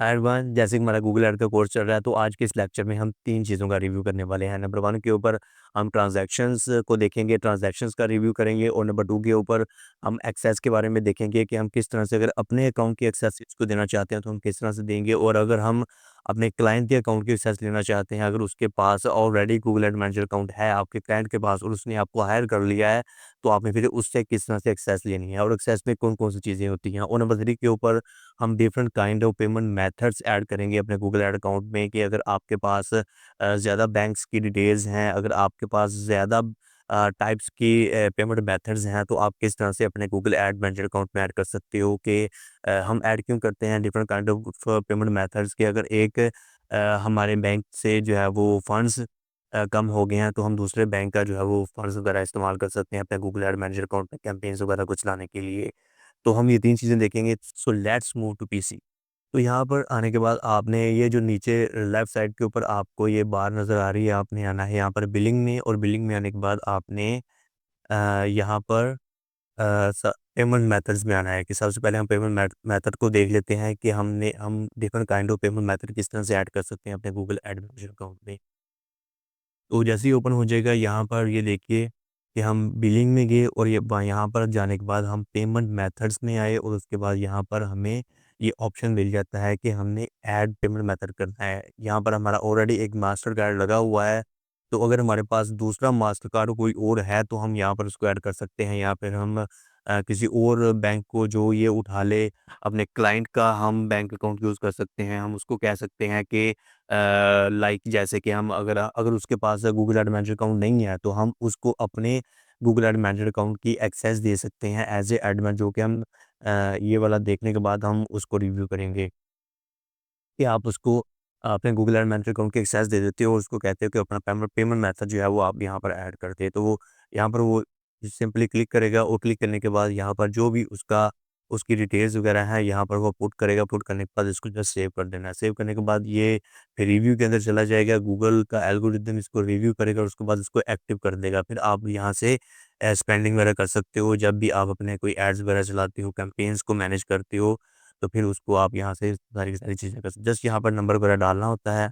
Hi everyone, जैसे कि हमारा गूगल एड का कोर्स चल रहा है, तो आज के इस लेक्चर में हम 3 चीज़ों का रिव्यू करने वाले हैं। नंबर 1 के ऊपर हम ट्रांज़ैक्शंस को देखेंगे, ट्रांज़ैक्शंस का रिव्यू करेंगे और नंबर 2 के ऊपर हम एक्सेस के बारे में देखेंगे कि हम किस तरह से अगर अपने अकाउंट की एक्सेस इसको देना चाहते हैं, तो हम किस तरह से देंगे और अगर हम अपने क्लाइंट के अकाउंट की एक्सेस लेना चाहते हैं, अगर उसके पास already Google ad manager account है आपके क्लाइंट के पास और उसने आपको हायर कर लिया है, तो आपने फिर उससे किस तरह से एक्सेस लेनी है और एक्सेस में कौन-कौन सी चीज़ें होती हैं। और नंबर 3 के ऊपर हम different kind of payment methods add करेंगे अपने गूगल ऐड अकाउंट में कि अगर आपके पास ज़्यादा बैंक्स की डिटेल्स हैं, अगर आपके पास ज़्यादा टाइप्स की पेमेंट मेथड्स हैं, तो आप किस तरह से अपने गूगल ऐड मैनेजर अकाउंट में ऐड कर सकते हो कि हम ऐड क्यों करते हैं different kind of payment methods के अगर एक हमारे बैंक से जो है वो फंड्स कम हो गए हैं, तो हम दूसरे बैंक का जो है वो फंड्स वगैरह इस्तेमाल कर सकते हैं अपने गूगल ऐड मैनेजर अकाउंट में कैंपेन्स वगैरह को चलाने के लिए। तो हम ये 3 चीज़ें देखेंगे। So let's move to PC. तो यहाँ पर आने के बाद आपने ये जो नीचे लेफ्ट साइड के ऊपर आपको ये बार नज़र आ रही है, आपने आना है यहाँ पर बिलिंग में और बिलिंग में आने के बाद आपने यहाँ पर पेमेंट मेथड्स में आना है कि सबसे पहले हम पेमेंट मेथड को देख लेते हैं कि हम different kind of payment method किस तरह से ऐड कर सकते हैं अपने गूगल एड मैनेजर अकाउंट में। तो जैसे ही ओपन हो जाएगा यहाँ पर ये देखिए कि हम बिलिंग में गए और यहाँ पर जाने के बाद हम पेमेंट मेथड्स में आए और उसके बाद यहाँ पर हमें ये ऑप्शन मिल जाता है कि हमने ऐड पेमेंट मेथड करना है। यहाँ पर हमारा ऑलरेडी एक मास्टर कार्ड लगा हुआ है, तो अगर हमारे पास दूसरा मास्टर कार्ड कोई और है तो हम यहाँ पर उसको ऐड कर सकते हैं या फिर हम किसी और बैंक को जो ये उठा ले अपने क्लाइंट का हम बैंक अकाउंट यूज़ कर सकते हैं। हम उसको कह सकते हैं कि लाइक जैसे कि हम अगर अगर उसके पास गूगल एड मैनेजर अकाउंट नहीं है, तो हम उसको अपने गूगल एड मैनेजर अकाउंट की एक्सेस दे सकते हैं एज़ ए एडमिन, जो कि हम ये वाला देखने के बाद हम उसको रिव्यू करेंगे कि आप उसको अपने गूगल एड मैनेजर अकाउंट की एक्सेस दे देते हो और उसको कहते हो कि अपना पेमेंट पेमेंट मेथड जो है वो आप यहाँ पर ऐड कर दें। तो वो यहाँ पर वो सिंपली क्लिक करेगा और क्लिक करने के बाद यहाँ पर जो भी उसकी डिटेल्स वगैरह हैं यहाँ पर वो पुट करेगा। पुट करने के बाद इसको जस्ट सेव कर देना है। सेव करने के बाद ये फिर रिव्यू के अंदर चला जाएगा। गूगल का एल्गोरिदम इसको रिव्यू करेगा और उसके बाद इसको एक्टिव कर देगा। फिर आप यहाँ से स्पेंडिंग वगैरह कर सकते हो जब भी आप अपने कोई एड्स वगैरह चलाते हो, कैंपेन्स को मैनेज करते हो, तो फिर उसको आप यहाँ से सारी की सारी चीज़ें कर जस्ट यहाँ पर नंबर वगैरह डालना होता है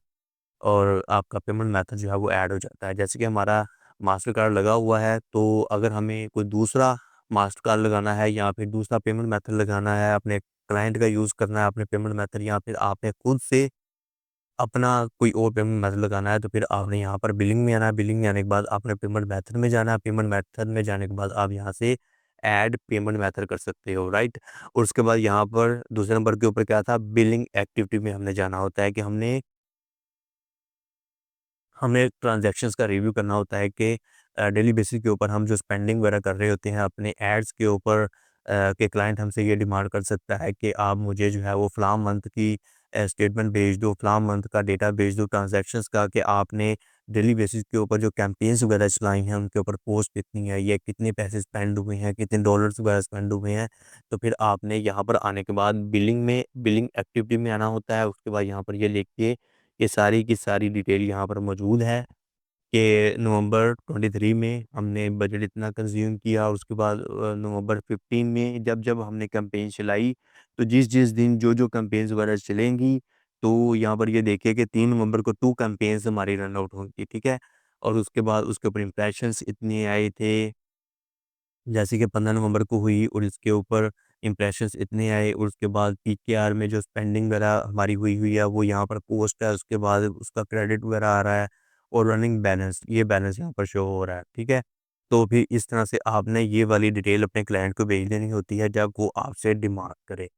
और आपका पेमेंट मेथड जो है वो ऐड हो जाता है। जैसे कि हमारा मास्टर कार्ड लगा हुआ है, तो अगर हमें कोई दूसरा मास्टर कार्ड लगाना है या फिर दूसरा पेमेंट मेथड लगाना है, अपने क्लाइंट का यूज़ करना है अपने पेमेंट मेथड या फिर आपने खुद से अपना कोई और पेमेंट मेथड लगाना है, तो फिर आपने यहाँ पर बिलिंग में आना है। बिलिंग में आने के बाद आपने पेमेंट मेथड में जाना है। पेमेंट मेथड में जाने के बाद आप यहाँ से ऐड पेमेंट मेथड कर सकते हो, राइट? और उसके बाद यहाँ पर दूसरे नंबर के ऊपर क्या था, बिलिंग एक्टिविटी में हमने जाना होता है कि हमें ट्रांज़ैक्शंस का रिव्यू करना होता है कि डेली बेसिस के ऊपर हम जो स्पेंडिंग वगैरह कर रहे होते हैं अपने एड्स के ऊपर, कि क्लाइंट हमसे ये डिमांड कर सकता है कि आप मुझे जो है वो फलाँ मंथ की स्टेटमेंट भेज दो, फलाँ मंथ का डेटा भेज दो ट्रांज़ैक्शंस का कि आपने डेली बेसिस के ऊपर जो कैंपेन्स वगैरह चलाई हैं, उनके ऊपर कॉस्ट कितनी है, या कितने पैसे स्पेंड हुए हैं, कितने डॉलर्स वगैरह स्पेंड हुए हैं। तो फिर आपने यहाँ पर आने के बाद बिलिंग एक्टिविटी में आना होता है। उसके बाद यहाँ पर ये लिख के ये सारी की सारी डिटेल यहाँ पर मौजूद है कि नवंबर 23 में हमने बजट इतना कंज़्यूम किया। उसके बाद नवंबर 15 में जब-जब हमने कैंपेन चलाई, तो जिस-जिस दिन जो-जो कैंपेन्स वगैरह चलेंगी, तो यहाँ पर ये देखिए कि 3 नवंबर को 2 कैंपेन्स हमारी रन आउट होंगी, ठीक है? और उसके बाद उसके ऊपर इम्प्रेशंस इतने आए थे, जैसे कि 15 नवंबर को हुई और इसके ऊपर इम्प्रेशंस इतने आए और उसके बाद पीकेआर में जो स्पेंडिंग वगैरह हमारी हुई हुई है वो यहाँ पर पोस्ट है, उसके बाद उसका क्रेडिट वगैरह आ रहा है और रनिंग बैलेंस, ये बैलेंस यहाँ पर शो हो रहा है, ठीक है? तो फिर इस तरह से आपने ये वाली डिटेल अपने क्लाइंट को भेज देनी होती है जब वो आपसे डिमांड करे।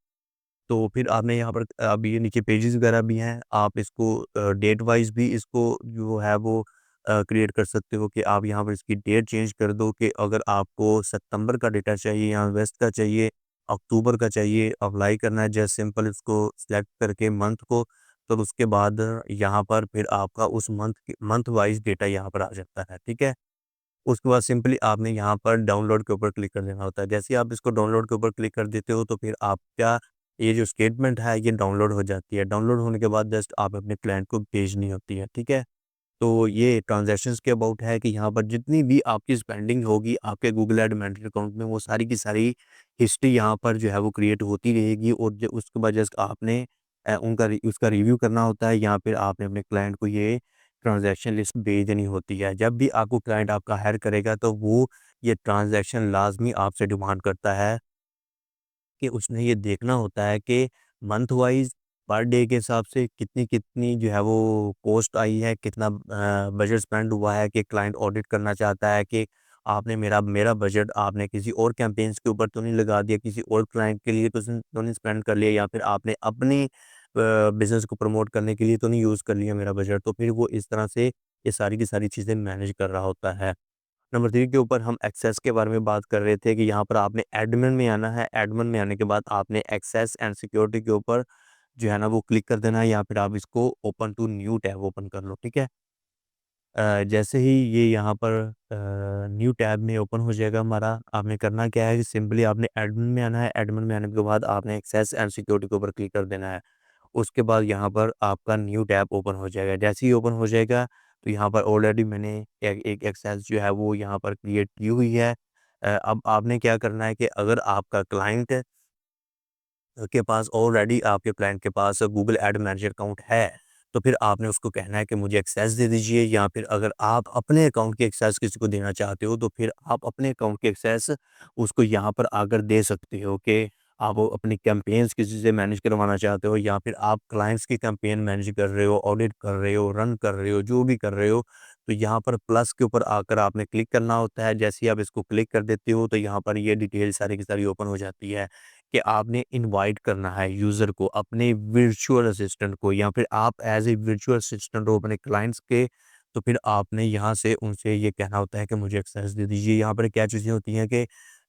तो फिर आपने यहाँ पर अब ये नीचे पेजेस वगैरह भी हैं, आप इसको डेट वाइज़ भी इसको जो है वो क्रिएट कर सकते हो कि आप यहाँ पर इसकी डेट चेंज कर दो कि अगर आपको सितंबर का डेटा चाहिए या अगस्त का चाहिए, अक्टूबर का चाहिए, अप्लाई करना है जस्ट सिंपल इसको सिलेक्ट करके मंथ को, तो उसके बाद यहाँ पर फिर आपका उस मंथ वाइज़ डेटा यहाँ पर आ जाता है, ठीक है? उसके बाद सिंपली आपने यहाँ पर डाउनलोड के ऊपर क्लिक कर देना होता है। जैसे ही आप इसको डाउनलोड के ऊपर क्लिक कर देते हो, तो फिर आपका ये जो स्टेटमेंट है ये डाउनलोड हो जाती है। डाउनलोड होने के बाद जस्ट आप अपने क्लाइंट को भेजनी होती है, ठीक है? तो ये ट्रांज़ैक्शंस के अबाउट है कि यहाँ पर जितनी भी आपकी स्पेंडिंग होगी आपके गूगल ऐड मैनेजर अकाउंट में, वो सारी की सारी हिस्ट्री यहाँ पर जो है वो क्रिएट होती रहेगी और ज उसके बाद जस्ट आपने उसका रिव्यू करना होता है, या फिर आपने अपने क्लाइंट को ये ट्रांज़ैक्शन लिस्ट भेज देनी होती है। जब भी आपको क्लाइंट आपका हायर करेगा तो वो ये ट्रांज़ैक्शन लाज़मी आपसे डिमांड करता है कि उसने ये देखना होता है कि मंथ वाइज़ पर डे के हिसाब से कितनी-कितनी जो है वो कॉस्ट आई है, कितना बजट स्पेंड हुआ है, कि क्लाइंट ऑडिट करना चाहता है कि आपने मेरा मेरा बजट आपने किसी और कैंपेन्स के ऊपर तो नहीं लगा दिया, किसी और क्लाइंट के लिए तो नहीं स्पेंड कर लिया, या फिर आपने अपनी बिज़नेस को प्रमोट करने के लिए तो नहीं यूज़ कर लिया मेरा बजट। तो फिर वो इस तरह से ये सारी की सारी चीज़ें मैनेज कर रहा होता है। नंबर 3 के ऊपर हम एक्सेस के बारे में बात कर रहे थे कि यहाँ पर आपने एडमिन में आना है। एडमिन में आने के बाद आपने एक्सेस एंड सिक्योरिटी के ऊपर जो है ना वो क्लिक कर देना है, या फिर आप इसको open to new tab open कर लो, ठीक है? जैसे ही ये यहाँ पर न्यू टैब में ओपन हो जाएगा हमारा, आपने करना क्या है कि सिंपली आपने एडमिन में आना है। एडमिन में आने के बाद आपने एक्सेस एंड सिक्योरिटी के ऊपर क्लिक कर देना है। उसके बाद यहाँ पर आपका न्यू टैब ओपन हो जाएगा। जैसे ही ओपन हो जाएगा, तो यहाँ पर ऑलरेडी मैंने एक एक्सेस जो है वो यहाँ पर क्रिएट की हुई है। अब आपने क्या करना है कि अगर आपका क्लाइंट के पास ऑलरेडी आपके क्लाइंट के पास गूगल एड मैनेजर अकाउंट है, तो फिर आपने उसको कहना है कि मुझे एक्सेस दे दीजिए, या फिर अगर आप अपने अकाउंट की एक्सेस किसी को देना चाहते हो, तो फिर आप अपने अकाउंट की एक्सेस उसको यहाँ पर आकर दे सकते हो कि आप वो अपनी कैंपेन्स किसी से मैनेज करवाना चाहते हो, या फिर आप क्लाइंट्स की कैंपेन मैनेज कर रहे हो, ऑडिट कर रहे हो, रन कर रहे हो, जो भी कर रहे हो, तो यहाँ पर प्लस के ऊपर आकर आपने क्लिक करना होता है। जैसे ही आप इसको क्लिक कर देते हो, तो यहाँ पर ये डिटेल सारी की सारी ओपन हो जाती है कि आपने इनवाइट करना है यूज़र को, अपने वर्चुअल असिस्टेंट को, या फिर आप एज़ ए वर्चुअल असिस्टेंट हो अपने क्लाइंट्स के, तो फिर आपने यहाँ से उनसे ये कहना होता है कि मुझे एक्सेस दे दीजिए। यहाँ पर क्या चीज़ें होती हैं कि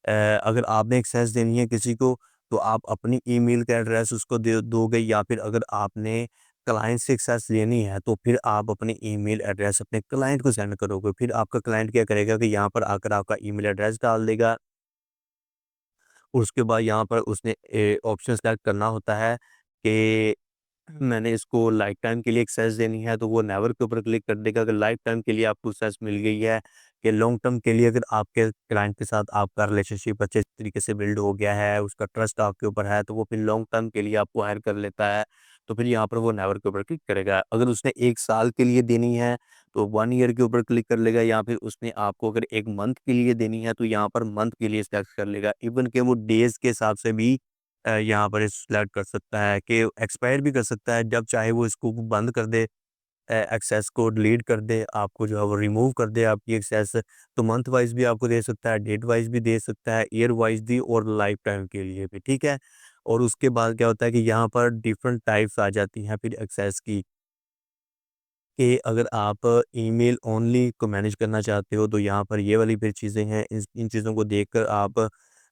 अगर आपने एक्सेस देनी है किसी को, तो आप अपनी ईमेल का एड्रेस उसको दे दोगे, या फिर अगर आपने क्लाइंट से एक्सेस लेनी है, तो फिर आप अपनी ईमेल एड्रेस अपने क्लाइंट को सेंड करोगे। फिर आपका क्लाइंट क्या करेगा कि यहाँ पर आकर आपका ईमेल एड्रेस डाल देगा। उसके बाद यहाँ पर उसने ऑप्शन सेलेक्ट करना होता है कि मैंने इसको लाइफ टाइम के लिए एक्सेस देनी है, तो वो नेवर के ऊपर क्लिक कर देगा। अगर लाइफ टाइम के लिए आपको एक्सेस मिल गई है, कि लॉन्ग टर्म के लिए अगर आपके क्लाइंट के साथ आपका रिलेशनशिप अच्छे तरीके से बिल्ड हो गया है, उसका ट्रस्ट आपके ऊपर है, तो वो फिर लॉन्ग टर्म के लिए आपको हायर कर लेता है। तो फिर यहाँ पर वो नेवर के ऊपर क्लिक करेगा। अगर उसने 1 साल के लिए देनी है, तो 1 ईयर के ऊपर क्लिक कर लेगा, या फिर उसने आपको अगर 1 मंथ के लिए देनी है, तो यहाँ पर मंथ के लिए सेलेक्ट कर लेगा। इवन कि वो डेज़ के हिसाब से भी यहाँ पर सिलेक्ट कर सकता है, कि एक्सपायर भी कर सकता है, जब चाहे वो इसको बंद कर दे, एक्सेस को डिलीट कर दे, आपको जो है वो रिमूव कर दे आपकी एक्सेस। तो मंथ वाइज़ भी आपको दे सकता है, डेट वाइज़ भी दे सकता है, ईयर वाइज़ भी, और लाइफ टाइम के लिए भी, ठीक है? और उसके बाद क्या होता है कि यहाँ पर डिफरेंट टाइप्स आ जाती हैं फिर एक्सेस की, कि अगर आप ईमेल ओनली को मैनेज करना चाहते हो, तो यहाँ पर ये वाली फिर चीज़ें हैं। इन चीज़ों को देखकर आप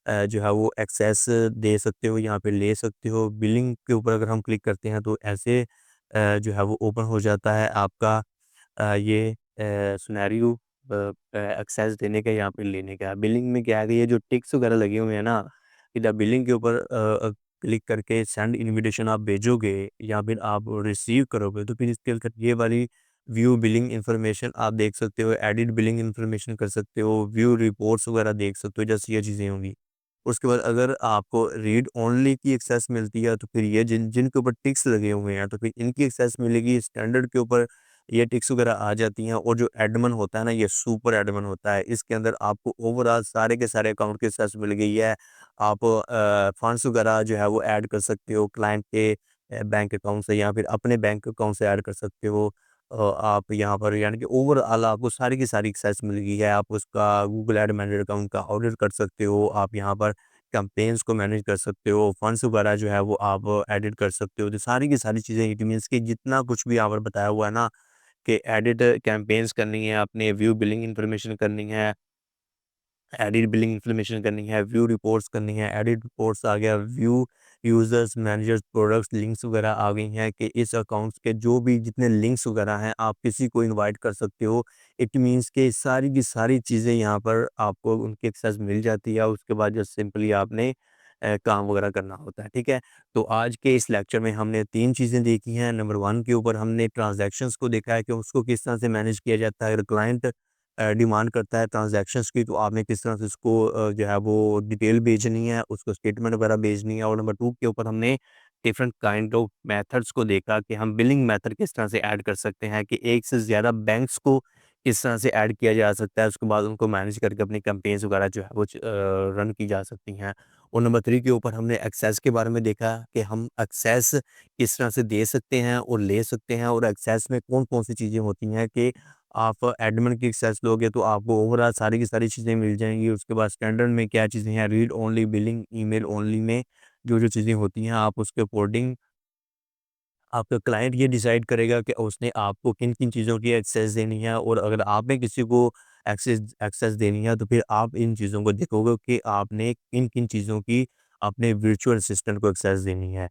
जो है वो एक्सेस दे सकते हो, यहाँ पे ले सकते हो। बिलिंग के ऊपर अगर हम क्लिक करते हैं, तो ऐसे जो है वो ओपन हो जाता है आपका ये सिनेरियो एक्सेस देने का, यहाँ पे लेने का। बिलिंग में क्या है कि ये जो टिक्स वगैरह लगे हुए हैं ना, इधर बिलिंग के ऊपर क्लिक करके सेंड इन्विटेशन आप भेजोगे, या फिर आप रिसीव करोगे, तो फिर इसके अंदर ये वाली व्यू बिलिंग इन्फॉर्मेशन आप देख सकते हो, एडिट बिलिंग इन्फॉर्मेशन कर सकते हो, व्यू रिपोर्ट्स वगैरह देख सकते हो, जैसे ये चीज़ें होंगी। उसके बाद अगर आपको रीड ओनली की एक्सेस मिलती है, तो फिर ये जिनके ऊपर टिक्स लगे हुए हैं, तो फिर इनकी एक्सेस मिलेगी। स्टैंडर्ड के ऊपर ये टिक्स वगैरह आ जाती हैं, और जो एडमिन होता है ना, ये सुपर एडमिन होता है। इसके अंदर आपको ओवरऑल सारे के सारे अकाउंट की एक्सेस मिल गई है। आप फंड्स वगैरह जो है वो ऐड कर सकते हो क्लाइंट के बैंक अकाउंट से, या फिर अपने बैंक अकाउंट से ऐड कर सकते हो। आप यहाँ पर यानी कि ओवरऑल आपको सारी की सारी एक्सेस मिल गई है। आप उसका गूगल एड मैनेजर अकाउंट का ऑडिट कर सकते हो, आप यहाँ पर कैंपेन्स को मैनेज कर सकते हो, फंड्स वगैरह जो है वो आप एडिट कर सकते हो। तो सारी की सारी चीज़ें, इट मीन्स कि जितना कुछ भी यहाँ पर बताया हुआ है ना, कि एडिट कैंपेन्स करनी है, आपने व्यू बिलिंग इन्फॉर्मेशन करनी है, एडिट बिलिंग इन्फॉर्मेशन करनी है, व्यू रिपोर्ट्स करनी है, एडिट रिपोर्ट्स आ गया, view users, managers, products, links वगैरह आ गई हैं, कि इस अकाउंट्स के जो भी जितने लिंक्स वगैरह हैं, आप किसी को इनवाइट कर सकते हो। इट मीन्स कि सारी की सारी चीज़ें यहाँ पर आपको उनकी एक्सेस मिल जाती है। उसके बाद जो सिंपली आपने काम वगैरह करना होता है, ठीक है? तो आज के इस लेक्चर में हमने 3 चीज़ें देखी हैं। नंबर 1 के ऊपर हमने ट्रांज़ैक्शंस को देखा है कि उसको किस तरह से मैनेज किया जाता है। अगर क्लाइंट डिमांड करता है ट्रांज़ैक्शंस की, तो आपने किस तरह से उसको जो है वो डिटेल भेजनी है, उसको स्टेटमेंट वगैरह भेजनी है। और नंबर 2 के ऊपर हमने डिफरेंट काइंड ऑफ मेथड्स को देखा कि हम बिलिंग मेथड किस तरह से ऐड कर सकते हैं, कि एक से ज़्यादा बैंक्स को किस तरह से ऐड किया जा सकता है, उसके बाद उनको मैनेज करके अपनी कैंपेन्स वगैरह जो है वो रन की जा सकती हैं। और नंबर 3 के ऊपर हमने एक्सेस के बारे में देखा कि हम एक्सेस किस तरह से दे सकते हैं और ले सकते हैं, और एक्सेस में कौन-कौन सी चीज़ें होती हैं कि आप एडमिन की एक्सेस लोगे तो आपको ओवरऑल सारी की सारी चीज़ें मिल जाएँगी। उसके बाद स्टैंडर्ड में क्या चीज़ें हैं, read only, billing, email only में जो-जो चीज़ें होती हैं, आप उसके अकॉर्डिंग आपका क्लाइंट ये डिसाइड करेगा कि उसने आपको किन-किन चीज़ों की एक्सेस देनी है, और अगर आपने किसी को एक्सेस एक्सेस देनी है, तो फिर आप इन चीज़ों को देखोगे कि आपने किन-किन चीज़ों की अपने वर्चुअल असिस्टेंट को एक्सेस देनी है।